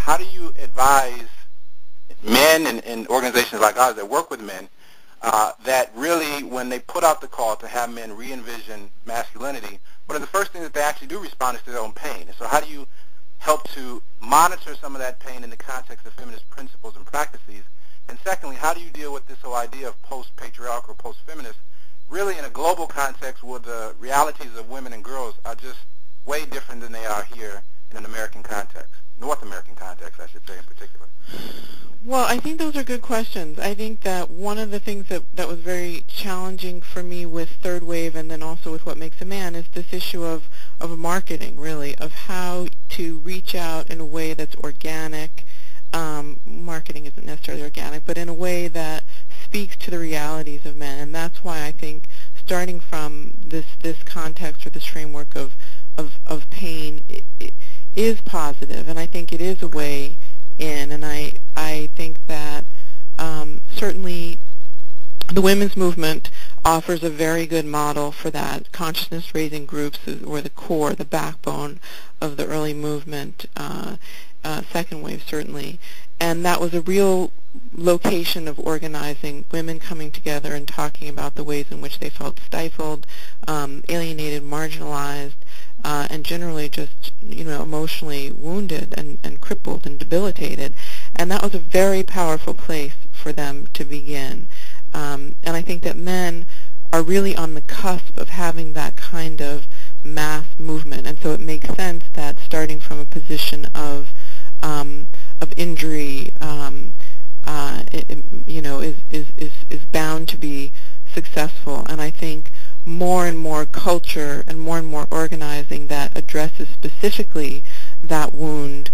how do you advise men and organizations like ours that work with men that really, when they put out the call to have men re-envision masculinity, one of the first things that they actually do respond is to their own pain. And so how do you help to monitor some of that pain in the context of feminist principles and practices? And secondly, how do you deal with this whole idea of post-patriarchal, post-feminist, really in a global context where the realities of women and girls are just way different than they are here in an American context, North American context, I should say, in particular? Well, I think those are good questions. I think that one of the things that was very challenging for me with Third Wave and then also with What Makes a Man is this issue of marketing, really, of how to reach out in a way that's organic. Marketing isn't necessarily organic, but in a way that speaks to the realities of men. And that's why I think starting from this context or this framework of pain is positive, and I think it is a way in. And I think that certainly the women's movement offers a very good model for that. Consciousness-raising groups were the core, the backbone of the early movement, second wave certainly. And that was a real location of organizing, women coming together and talking about the ways in which they felt stifled, alienated, marginalized, and generally just, emotionally wounded and crippled and debilitated. And that was a very powerful place for them to begin. And I think that men are really on the cusp of having that kind of mass movement. And so it makes sense that starting from a position of injury, is bound to be successful. And I think more and more culture and more organizing that addresses specifically that wound,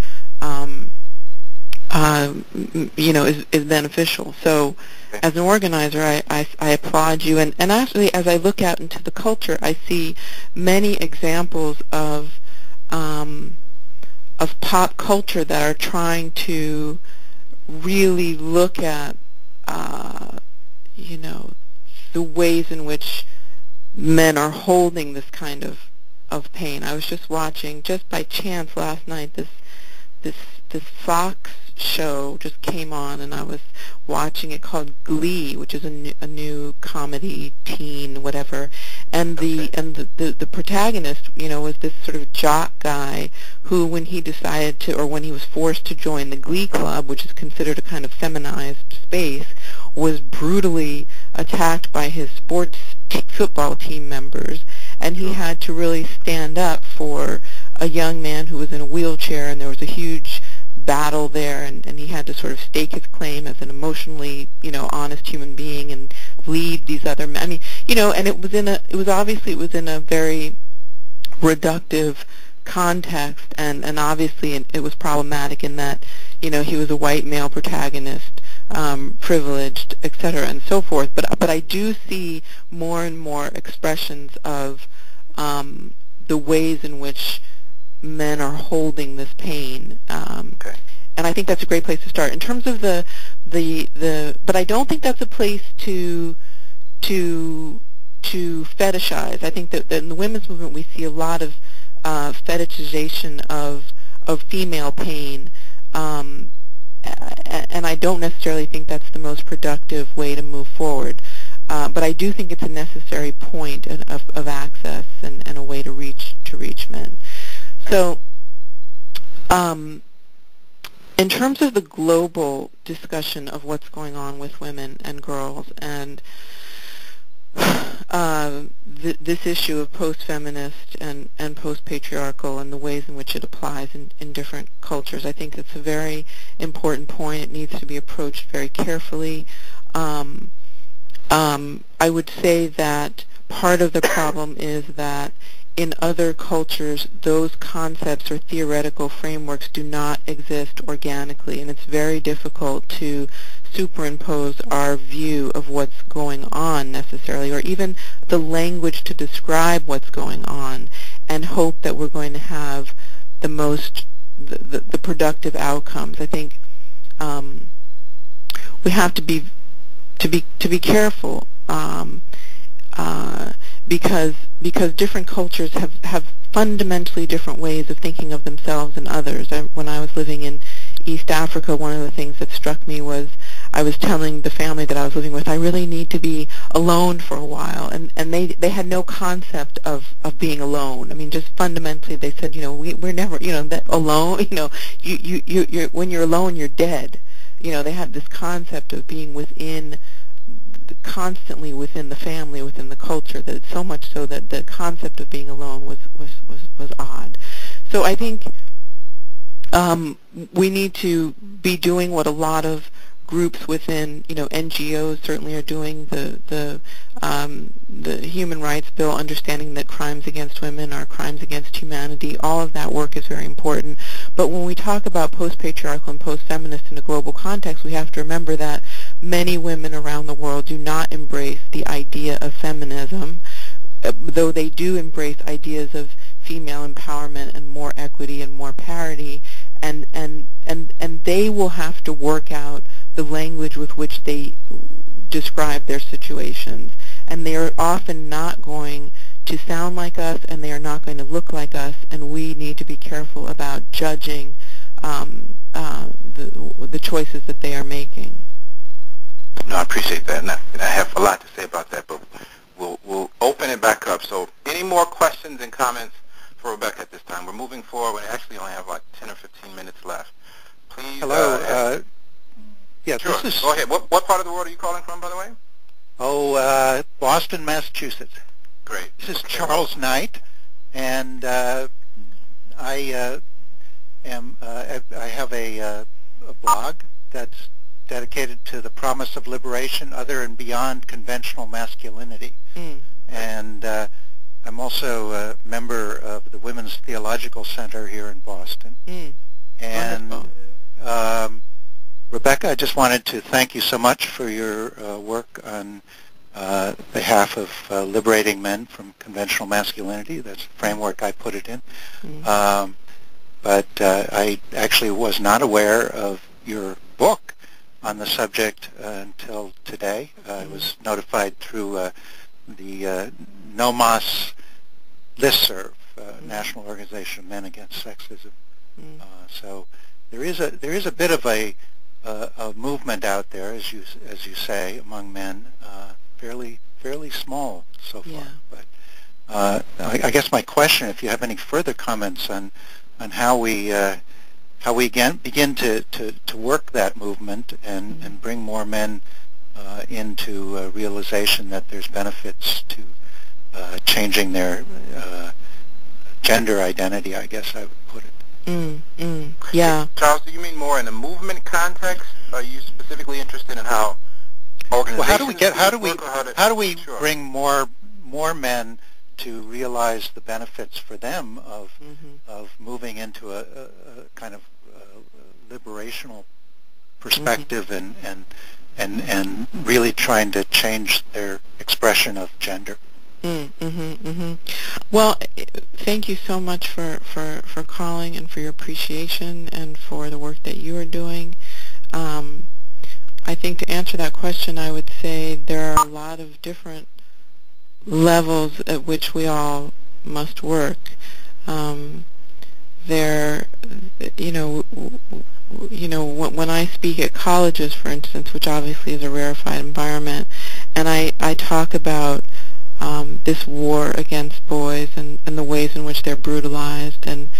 is beneficial. So as an organizer, I applaud you. And actually, as I look out into the culture, I see many examples of pop culture that are trying to really look at, the ways in which men are holding this kind of pain. I was just watching, just by chance last night, this Fox show just came on, and I was watching it, called Glee, which is a new comedy, teen, whatever. And the protagonist, was this sort of jock guy who, when he decided to, or when he was forced to join the Glee Club, which is considered a kind of feminized space, was brutally attacked by his football team members, and he had to really stand up for a young man who was in a wheelchair, and there was a huge battle there, and he had to sort of stake his claim as an emotionally, honest human being and lead these other men. I mean, and it was in a very reductive context, and obviously it was problematic in that, he was a white male protagonist, privileged, etc., and so forth. But I do see more and more expressions of the ways in which men are holding this pain, and I think that's a great place to start. In terms of but I don't think that's a place to fetishize. I think that in the women's movement we see a lot of fetishization of female pain, and I don't necessarily think that's the most productive way to move forward. But I do think it's a necessary point of access and a way to reach men. So, in terms of the global discussion of what's going on with women and girls, and this issue of post-feminist and post-patriarchal and the ways in which it applies in different cultures, I think it's a very important point. It needs to be approached very carefully. I would say that part of the problem is that in other cultures, those concepts or theoretical frameworks do not exist organically, and it's very difficult to superimpose our view of what's going on necessarily, or even the language to describe what's going on, and hope that we're going to have the productive outcomes. I think we have to be careful. Because different cultures have fundamentally different ways of thinking of themselves and others. When I was living in East Africa, one of the things that struck me was I was telling the family that I was living with, I really need to be alone for a while, and they had no concept of being alone. I mean, just fundamentally, they said, we're never, that alone, you're when you're alone, you're dead. They had this concept of being constantly within the family, within the culture, that it's so much so that the concept of being alone was odd. So I think we need to be doing what a lot of groups within, NGOs certainly are doing, the Human Rights Bill, understanding that crimes against women are crimes against humanity. All of that work is very important. But when we talk about post-patriarchal and post-feminist in a global context, we have to remember that many women around the world do not embrace the idea of feminism, though they do embrace ideas of female empowerment and more equity and more parity, and they will have to work out the language with which they describe their situations. And they are often not going to sound like us, and they are not going to look like us, and we need to be careful about judging the choices that they are making. No, I appreciate that, and I have a lot to say about that, but we'll open it back up. So any more questions and comments for Rebecca at this time? We're moving forward. We actually only have like 10 or 15 minutes left. Please. Hello. Yeah, sure. This is... Go ahead. What part of the world are you calling from, by the way? Boston, Massachusetts. Great. This is Charles Knight, and I have a blog that's dedicated to the promise of liberation other and beyond conventional masculinity. And I'm also a member of the Women's Theological Center here in Boston. And Rebecca, I just wanted to thank you so much for your work on behalf of liberating men from conventional masculinity. That's the framework I put it in. But I actually was not aware of your book on the subject until today. I was notified through the NOMAS listserv, National Organization of Men Against Sexism. So there is a bit of a movement out there, as you say, among men, fairly small so far. Yeah. But I guess my question, if you have any further comments on how we begin to work that movement and bring more men into realization that there's benefits to changing their gender identity, I guess I would put it. Yeah. Charles, do you mean more in a movement context? Are you specifically interested in how organizations? Well, how do we Sure. bring more men to realize the benefits for them of moving into a kind of liberational perspective and really trying to change their expression of gender? Well, thank you so much for calling and for your appreciation and for the work that you are doing. I think to answer that question, I would say there are a lot of different levels at which we all must work. When I speak at colleges, for instance, which obviously is a rarefied environment, and I talk about this war against boys and the ways in which they're brutalized and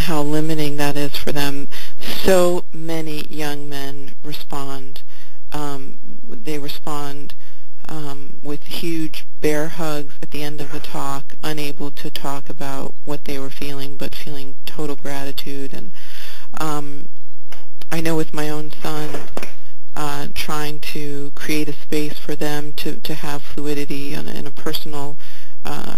how limiting that is for them, so many young men respond. They respond with huge bear hugs at the end of the talk, unable to talk about what they were feeling, but feeling total gratitude. And I know with my own son, trying to create a space for them to have fluidity in a personal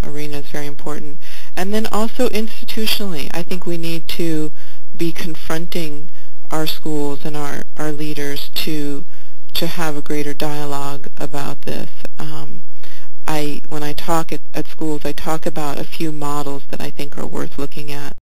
arena is very important. And then also institutionally, I think we need to be confronting our schools and our leaders to have a greater dialogue about this. When I talk at schools, I talk about a few models that I think are worth looking at.